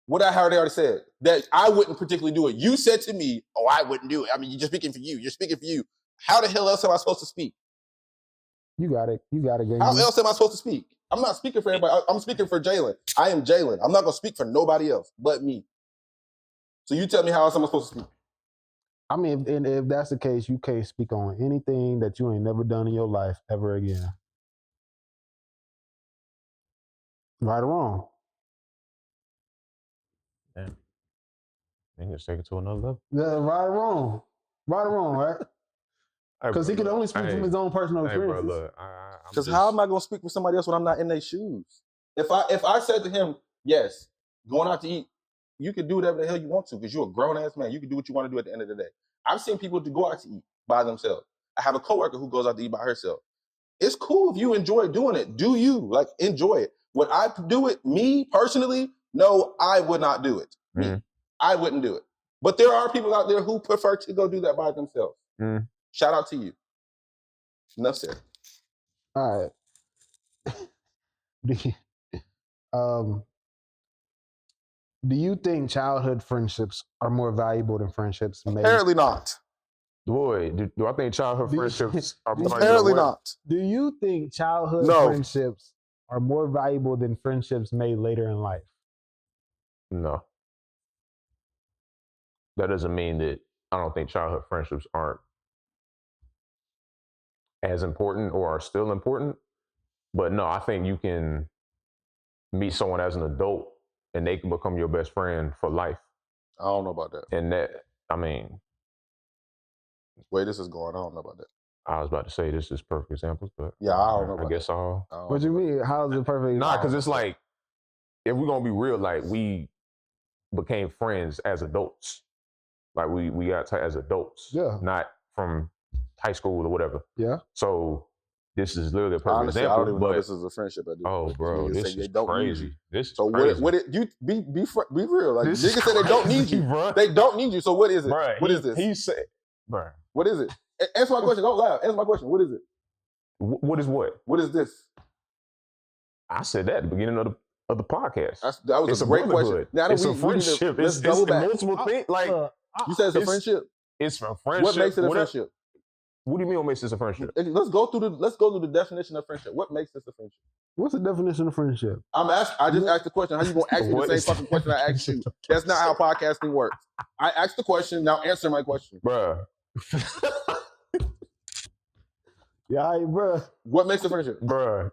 what I already said, that I wouldn't particularly do it. You said to me, oh, I wouldn't do it. I mean, you're just speaking for you. You're speaking for you. How the hell else am I supposed to speak? You got it. How else am I supposed to speak? I'm not speaking for everybody. I'm speaking for Jalen. I am Jalen. I'm not going to speak for nobody else but me. So you tell me how else am I supposed to speak? I mean, if that's the case, you can't speak on anything that you ain't never done in your life ever again. Right or wrong? Damn. He can take it to another level. Yeah, right or wrong? Right or wrong, right? Because he can only speak from his own personal experiences. Because how am I going to speak for somebody else when I'm not in their shoes? If I said to him, yes, going out to eat, you can do whatever the hell you want to because you're a grown-ass man. You can do what you want to do at the end of the day. I've seen people to go out to eat by themselves. I have a coworker who goes out to eat by herself. It's cool if you enjoy doing it. Do you? Like, enjoy it. Would I do it? Me, personally? No, I would not do it. Me. I wouldn't do it. But there are people out there who prefer to go do that by themselves. Shout out to you. Enough said. All right. Do you think childhood friendships are more valuable than friendships made? Apparently not. Boy, do I think childhood friendships are more apparently not. Do you think childhood friendships are more valuable than friendships made later in life? No. that doesn't mean that I don't think childhood friendships aren't as important or are still important. But no, I think you can meet someone as an adult and they can become your best friend for life. I don't know about that. And that, I mean, Way this is going, I don't know about that. I was about to say this is perfect examples, but Yeah, I don't know about I guess that. all. What you mean? How's it perfect? Nah, because it's like, if we're gonna be real, like we became friends as adults. Like we got tight as adults. Yeah. Not from high school or whatever. Yeah. So this is literally a perfect Honestly, example. I don't even know this is a friendship at this Oh, point. bro, Niggas this say is they don't need you. crazy. This is So crazy. what it you be real. Like This is niggas say they don't need crazy, you. bruh. They don't need you. So what is it? Bruh, What is this? He said, bruh. What is it? Answer my question. Don't laugh. Answer my question. What is it? What is what? What is this? I said that at the beginning of the podcast. That was It's a great question. brotherhood. Now It's a we need friendship. let's It's double back. multiple things. Like You said it's a it's- friendship. it's a friendship. What makes it a friendship? What do you mean what makes this a friendship? Let's go through the definition of friendship. What makes this a friendship? What's the definition of friendship? I just asked the question. How you gonna ask me What the is same fucking question I asked you? That's not how podcasting works. I asked the question. Now answer my question. Bruh. Yeah, bro. What makes a friendship? Bruh.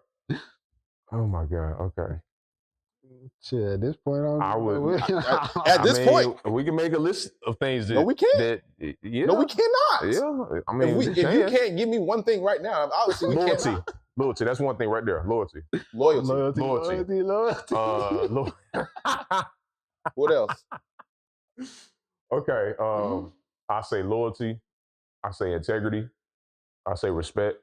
Oh my God. Okay. Shit, at this point, I would- At this point, we can make a list of things that. No, we can't. That, yeah. no, we cannot. Yeah. I mean, If you can't give me one thing right now, obviously we loyalty. cannot. Loyalty. That's one thing right there. Loyalty. Loyalty. Loyalty. What else? Okay. I say loyalty. I say integrity. I say respect.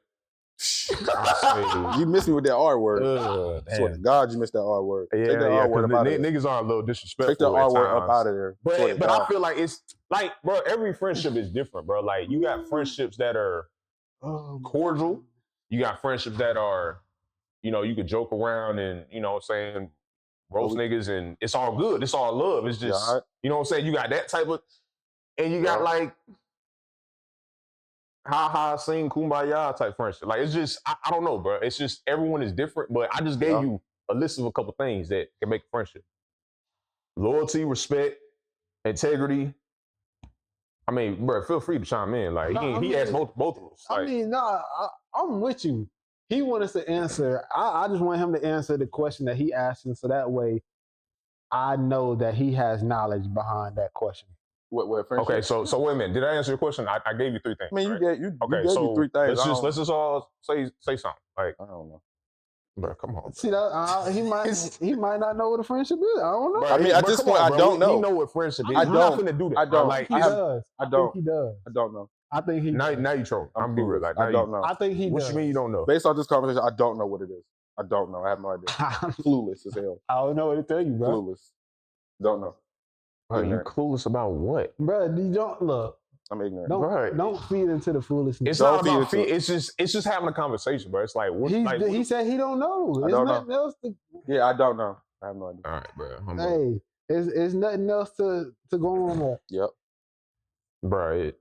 You missed me with that R word. I swear to God, you missed that R word. Yeah, Take that R word up out of there. niggas are a little disrespectful. Take the R word at up times. out of there. Swear to But God. I feel like it's like, bro, every friendship is different, bro. Like you got friendships that are cordial. You got friendships that are, you could joke around and, what I'm saying, roast niggas and it's all good. It's all love. It's just, Yeah, right. you know what I'm saying? You got that type of, and you got Yeah. like, ha sing kumbaya type friendship. Like it's just, I don't know, bro. It's just everyone is different. But I just gave you a list of a couple things that can make a friendship: loyalty, respect, integrity. I mean, bro, feel free to chime in. Like he asked both of us. Like, I'm with you. He wanted us to answer. I just want him to answer the question that he asked, and so that way, I know that he has knowledge behind that question. What friendship? okay, so wait a minute. Did I answer your question? I gave you three things. I mean, right? you Okay, gave so me three things. let's just all say something. Like, I don't know. bro, come on. See that he might not know what a friendship is. I don't know. Bro, I mean, at this point, I don't know. He know what friendship is. I We're don't. not finna do that. I bro. don't. Like, He does. I don't. He does. I don't know. I think he. now does. you trolling. I'm be real. Like, I don't know. I think he What does. you mean you don't know? Based on this conversation, I don't know what it is. I don't know. I have no idea. Clueless as hell. I don't know what to tell you, bro. Clueless. Don't know. Bro, you ignorant. clueless about what? Bro, you don't look. I'm ignorant. Don't feed into the foolishness. It's Don't not about feed feet. It's just having a conversation, bro. It's like what? He said he don't know. I It's don't know. nothing else to. Yeah, I don't know. I have no idea. All right, bro. Hey, it's nothing else to go on with. Yep. Bro,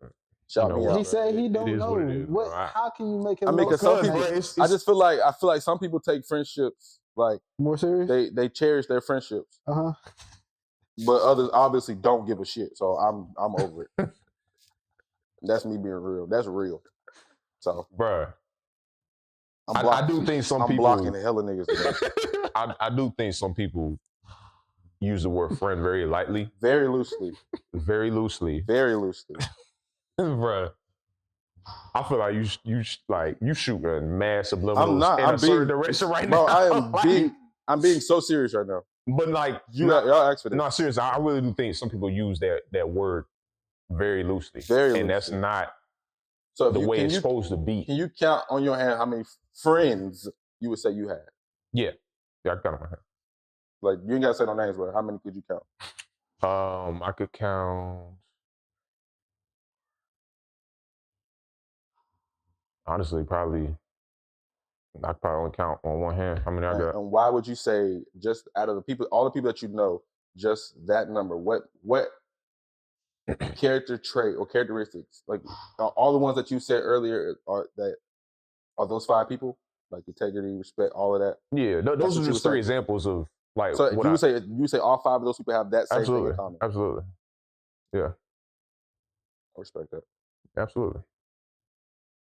Shout me out. He said he It don't is know. what it is, bro. How can you make him? I mean, know because some something? people, I just feel like some people take friendships like more serious. they cherish their friendships, but others obviously don't give a shit. So I'm over it. That's me being real. That's real. So, bro, I'm I do think some I'm people blocking the hell of niggas today. I do think some people use the word friend very lightly, Very loosely. very loosely, Very loosely. bro. I feel like you shoot a mad subliminal I'm not. in I'm a certain being direction right bro. now. I am Like, I'm being so serious right now. but like Y'all asked for this. no, seriously, I really do think some people use that word very loosely, and that's not So the way it's supposed to be. Can you count on your hand how many friends you would say you had? Yeah, I got on my hand. Like you ain't gotta say no names, but how many could you count? I could count. Honestly, I could probably only count on one hand how many I got. And why would you say just out of the people, all the people that you know, just that number? What character trait or characteristics, like all the ones that you said earlier, are those 5 people? Like integrity, respect, all of that. Yeah, those are just 3 examples of like. So what you would say all 5 of those people have that same thing absolutely, in common. absolutely, yeah. I respect that. Absolutely.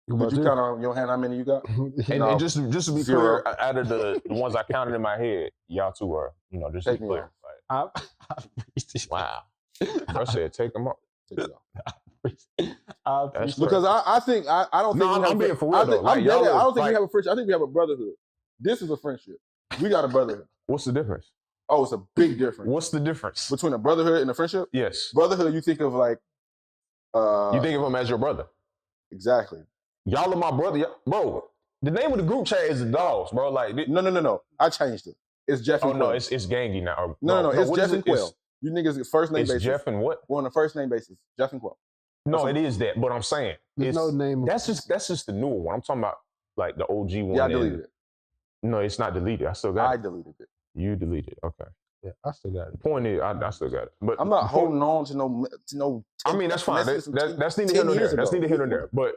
Did you count on your hand how many you got? And just to be 0. clear, out of the ones I counted in my head, y'all two are, just to Take be me clear. off. Like, wow. I said take them off. Take me That's off. crazy. Because I think I don't think I'm being for real though. I Like, don't think we have a friendship. I think we have a brotherhood. This is a friendship. We got a brotherhood. What's the difference? Oh, it's a big difference. What's the difference between a brotherhood and a friendship? Yes. Brotherhood, you think of like you think of him as your brother. Exactly. Y'all are my brother, bro. The name of the group chat is the Dogs, bro. Like no. I changed it. It's Jeff and Quell. No, it's Gangy now. No. It's Jeff and Quell. You niggas first name basis. It's Jeff and what? We're on a first name basis. Jeff and Quell. No, it is that. But I'm saying there's no name. That's just the newer one. I'm talking about like the OG one. Yeah, I deleted it. No, it's not deleted. I still got it. I deleted it. You deleted it. Okay. Yeah, I still got it. The point is, I still got it. But I'm not holding on to no. I mean, that's fine. That's neither here nor there. That's neither here nor there. But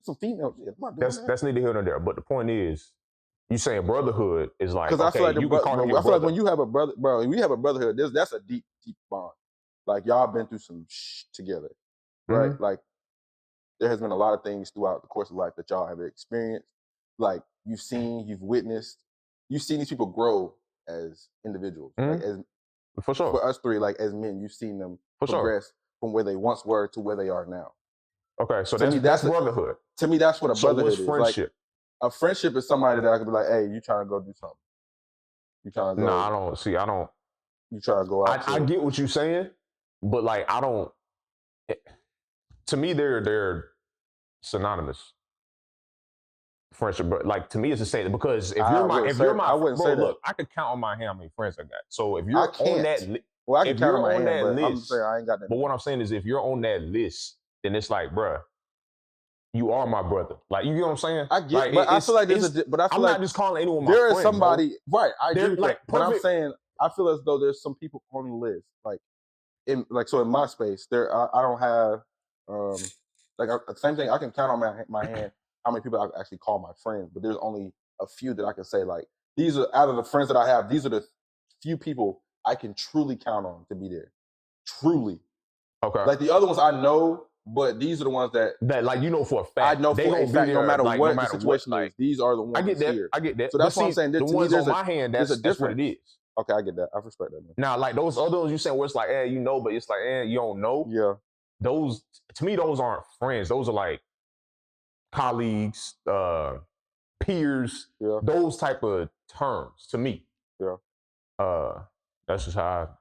some females. That's neither here nor there. But the point is, you saying brotherhood is like because I feel like you can call him your I feel brother. like when you have a brother, bro, we have a brotherhood. That's a deep bond. Like y'all been through some together, right? Mm-hmm. Like there has been a lot of things throughout the course of life that y'all have experienced. Like you've seen, you've witnessed, you've seen these people grow as individuals. Like as for sure. For us three, like as men, you've seen them progress from where they once were to where they are now. Okay, so that's brotherhood. To me, that's what a brotherhood is. Friendship? Like, a friendship is somebody that I could be like, hey, you trying to go do something? You trying to go? No, I don't. See, I don't. You trying to go out? I get what you're saying, but like I don't. To me, they're synonymous. Friendship, but like to me, it's the same because if you're my, I wouldn't say that. Look, I could count on my hand how many friends I got. So if you're on that, well, I can count on my hand, that but list, I'm saying I ain't got that. But what I'm saying is, if you're on that list, then it's like, bruh, you are my brother. Like, you get what I'm saying? I get, like, but I feel like there's a. But I feel I'm like not just calling anyone my friend. There is somebody, bro. right? I agree. Like, but I'm saying I feel as though there's some people on the list, like in my space, I don't have same thing. I can count on my hand how many people I actually call my friends, but there's only a few that I can say like these are out of the friends that I have. These are the few people I can truly count on to be there. Truly, okay. Like the other ones I know, but these are the ones that like for a fact. I know for a fact, no matter what the situation is, these are the ones. I get that. Here. I get that. So that's what I'm saying. The ones on my hand, that's what it is. Okay, I get that. I respect that. Man. Now, like those other ones you saying where it's like, but it's like, you don't know. Yeah. Those to me, those aren't friends. Those are like colleagues, peers. Yeah. Those type of terms to me. Yeah. That's just how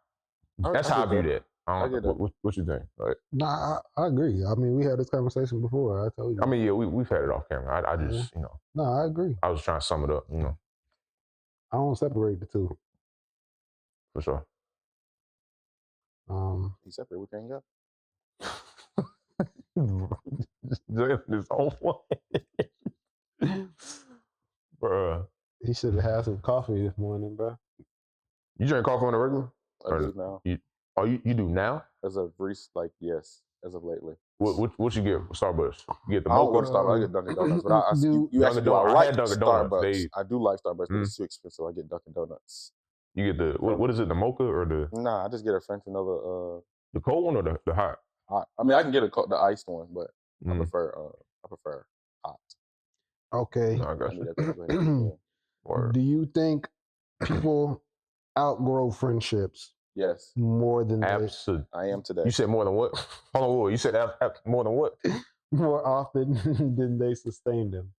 I view that. I get that. What you think? Like, nah, I agree. I mean, we had this conversation before. I told you. I mean, yeah, we've had it off camera. I just, No, I agree. I was trying to sum it up, I don't separate the two. For sure. You separate, we can't go. This whole one. Bruh. He should have had some coffee this morning, bro. You drink coffee on the regular? I do now. You do now? As of yes, as of lately. What you get? Starbucks? You get the mocha? I don't go to Starbucks. I get Dunkin' Donuts. But you asked me, do I like Starbucks? I do like Starbucks, but it's too expensive. So I get Dunkin' Donuts. You get the what is it? The mocha or the? Nah, I just get a French vanilla. The cold one or the hot? Hot. I mean, I can get the iced one, but I prefer hot. Okay. No, I got you. Do you think people outgrow friendships? Yes. More than absolutely. I am today. You said more than what? Hold on, you said more than what? More often than they sustain them.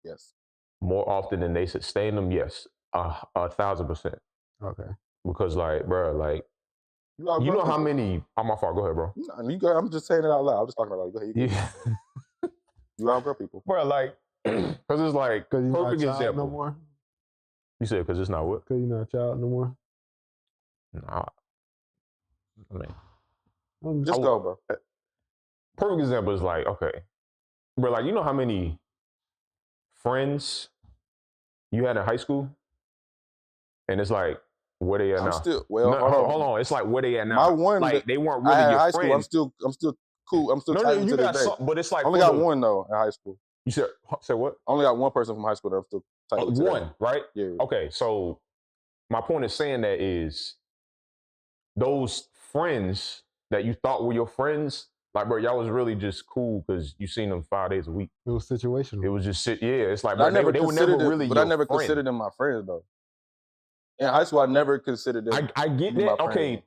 Yes. More often than they sustain them. Yes, 1,000%. Okay. Because like, bro, like, you know how many? I'm my fault. Go ahead, bro. No, you go. I'm just saying it out loud. I'm just talking about it. Go ahead. Yeah. You outgrow people, bro. Like, because it's like perfect example. No more. You said because it's not what? Because you're not a child no more. Nah. I mean, just go, bro. Perfect example is like, okay, bro, like, you know how many friends you had in high school? And it's like, where they at now? Hold on. It's like, where they at now? My one, like, they weren't really your friends. School, I'm still cool. I'm still tight to this day. But it's like, I only got one, though, in high school. You said what? I only got one person from high school that I'm still tight with. One, right? Yeah. Okay, so my point is saying that is those friends that you thought were your friends Like, bro, y'all was really just cool because you seen them 5 days a week. It was situational. It was just it's like, But bro, they were never really But I your never friend. considered them my friends though. In high school, I never considered them. I get to be my that. Okay, friend.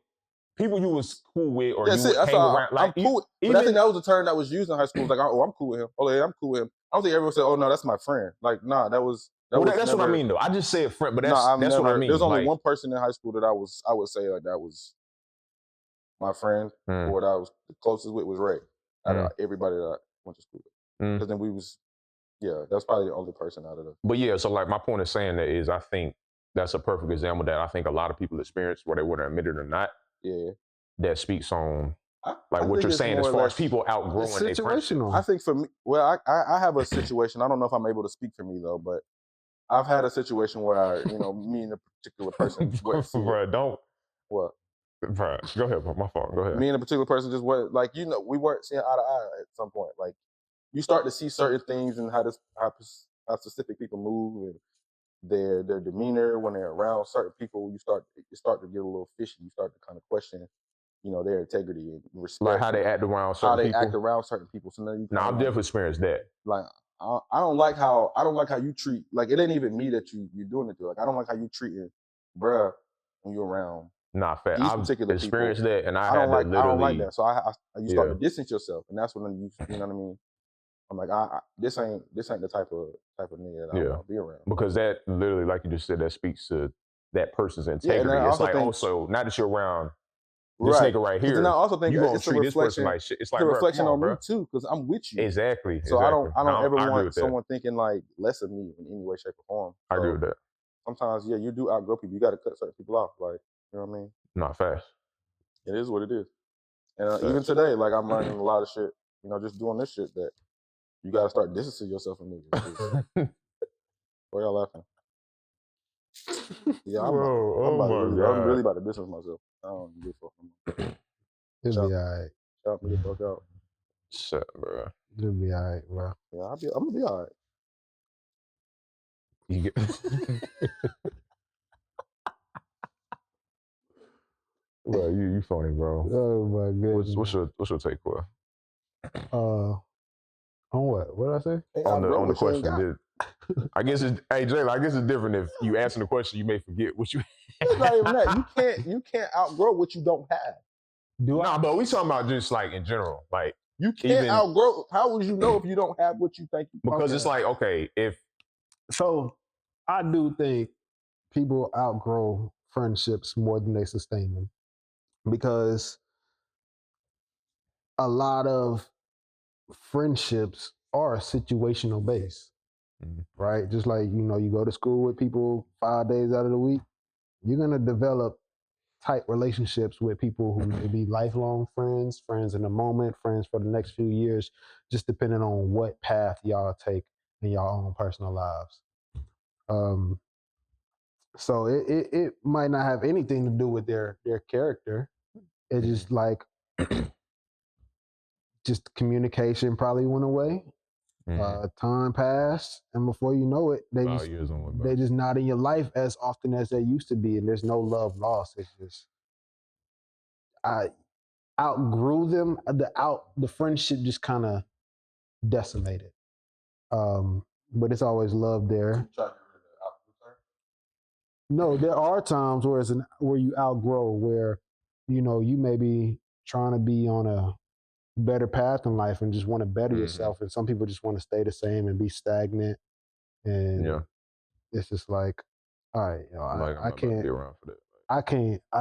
people you was cool with or Yeah, you see, would that's hang all. around. Like, I'm cool. But I think that was the term that was used in high school. It was like, oh, I'm cool with him. Oh, yeah, I'm cool with him. I don't think everyone said, oh no, that's my friend. Like, nah, that's that's never, what I mean though. I just said friend, but I've that's never. what I mean. There's only like, one person in high school that I would say like that was my friend, or that I was the closest with was Ray. Out of everybody that I went to school with, because then we was, that's probably the only person out of them. But yeah, so like my point of saying that is, I think that's a perfect example that I think a lot of people experience, whether they want to admit it or not. Yeah, that speaks on I what you're saying as far as people outgrowing their friendship. I think for me, well, I have a situation. I don't know if I'm able to speak for me though, but I've had a situation where me and a particular person went. Bro, don't. What? Bro, go ahead, bro. My fault. Go ahead. Me and a particular person just went we weren't seeing eye to eye at some point. Like you start to see certain things and how specific people move and their demeanor when they're around certain people. You start to get a little fishy. You start to kind of question, their integrity and respect. Like how they act around certain people. How they act around certain people. So now I've definitely experienced that. Like I don't like how you treat, like it ain't even me that you're doing it to. Like I don't like how you treating bruh when you're around. Nah, fair. I've experienced people. that, and I don't like that. So you start to distance yourself, and that's when you know what I mean. I'm like, this ain't the type of nigga that I want to be around. Because that literally, like you just said, that speaks to that person's integrity. It's like also not that you're around this nigga right here. And I also think you gonna it's treat this person like shit. It's like a reflection on me too, because I'm with you. Exactly. So I don't ever want someone thinking like less of me in any way, shape, or form. I agree with that. Sometimes, you do outgrow people. You got to cut certain people off. Like, you know what I mean? Not fast. It is what it is. And even today, like I'm learning a lot of shit. Just doing this shit that you got to start distancing yourself from niggas. Why y'all laughing? Yeah, I'm really about to distance myself. I don't give a fuck. It'll be alright. Shout me the fuck out. Shut, bro. It'll be alright, bro. Yeah, I'm gonna be alright. You get. Bro, you funny, bro. Oh my goodness. What's your take for? On what? What did I say? On the question. I guess it's Jalen. I guess it's different if you answer the question. You may forget what you. It's not even that. You can't outgrow what you don't have. But we talking about just like in general. Like you can't outgrow. How would you know if you don't have what you think you? Because it's like, okay, so I do think people outgrow friendships more than they sustain them, because a lot of friendships are situational based, right? Just like, you go to school with people 5 days out of the week, you're going to develop tight relationships with people who may be lifelong friends in the moment, friends for the next few years, just depending on what path y'all take in your own personal lives. So it might not have anything to do with their character. It's just like just communication probably went away. Time passed, and before you know it, they just not in your life as often as they used to be, and there's no love lost. It's just I outgrew them. The friendship just kind of decimated. But it's always love there. No, there are times where you outgrow, where you may be trying to be on a better path in life and just want to better yourself, and some people just want to stay the same and be stagnant, and it's just like, all right, I can't be around for that. I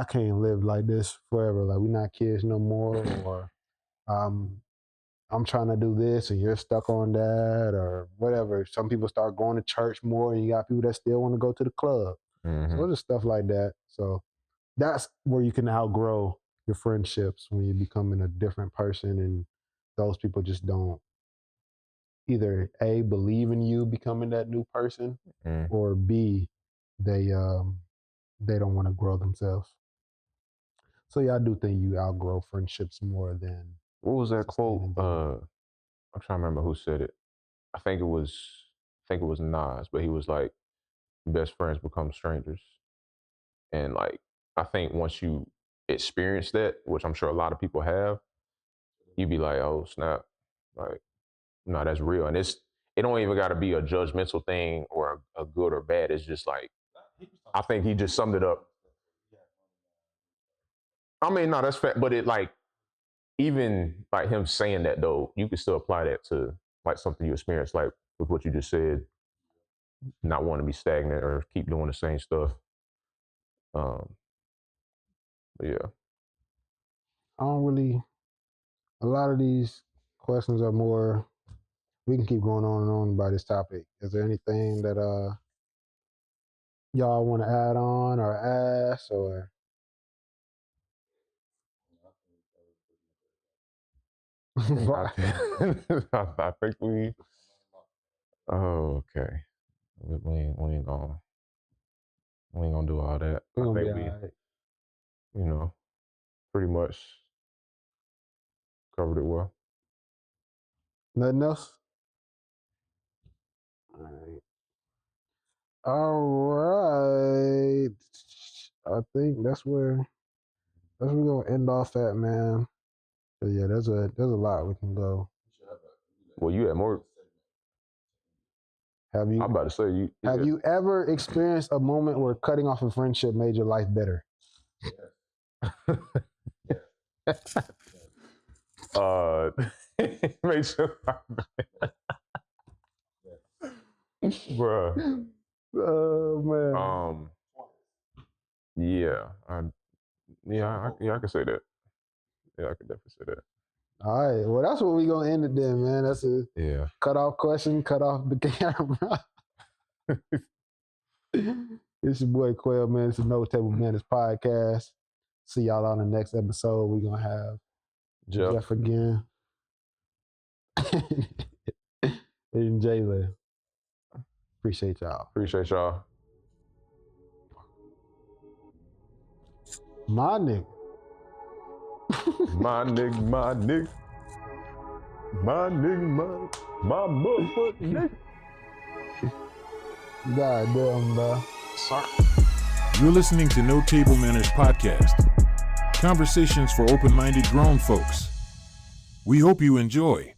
can't live like this forever. Like, we're not kids no more, or I'm trying to do this and you're stuck on that, or whatever. Some people start going to church more, and you got people that still want to go to the club. So there's stuff like that. So that's where you can outgrow your friendships, when you're becoming a different person, and those people just don't either A, believe in you becoming that new person, or B, they don't want to grow themselves. So yeah, I do think you outgrow friendships more than. What was that quote? I'm trying to remember who said it. I think it was Nas, but he was like, best friends become strangers. And like, I think once you experience that, which I'm sure a lot of people have, you be like, oh snap, like no, that's real, and it don't even got to be a judgmental thing or a good or bad. It's just like I think he just summed it up. I mean, no, that's fact, but it like even like him saying that though, you can still apply that to like something you experienced, like with what you just said, not want to be stagnant or keep doing the same stuff. But yeah. I don't really. A lot of these questions are more. We can keep going on and on about this topic. Is there anything that y'all want to add on or ask or? I think we. Oh, okay. We ain't gonna do all that. I think we, right. you know, pretty much covered it well. Nothing else? All right. All right. I think that's where we're gonna end off at, man. But yeah, there's a lot we can go. Well, you had more. Have you? I'm about to say you. Have you ever experienced a moment where cutting off a friendship made your life better? Make sure. Bruh. Oh man. Yeah. I can say that. Yeah, I can definitely say that. All right. Well, that's what we gonna end it then, man. That's a Yeah. cut off question. Cut off the camera. It's your boy Quell, man. It's the No Table Manners podcast. See y'all on the next episode. We're gonna have Jeff again. And Jalen. Appreciate y'all. My nigga. my nigga. My motherfucking nigga. God damn, bro. You're listening to No Table Manners podcast. Conversations for open-minded grown folks. We hope you enjoy.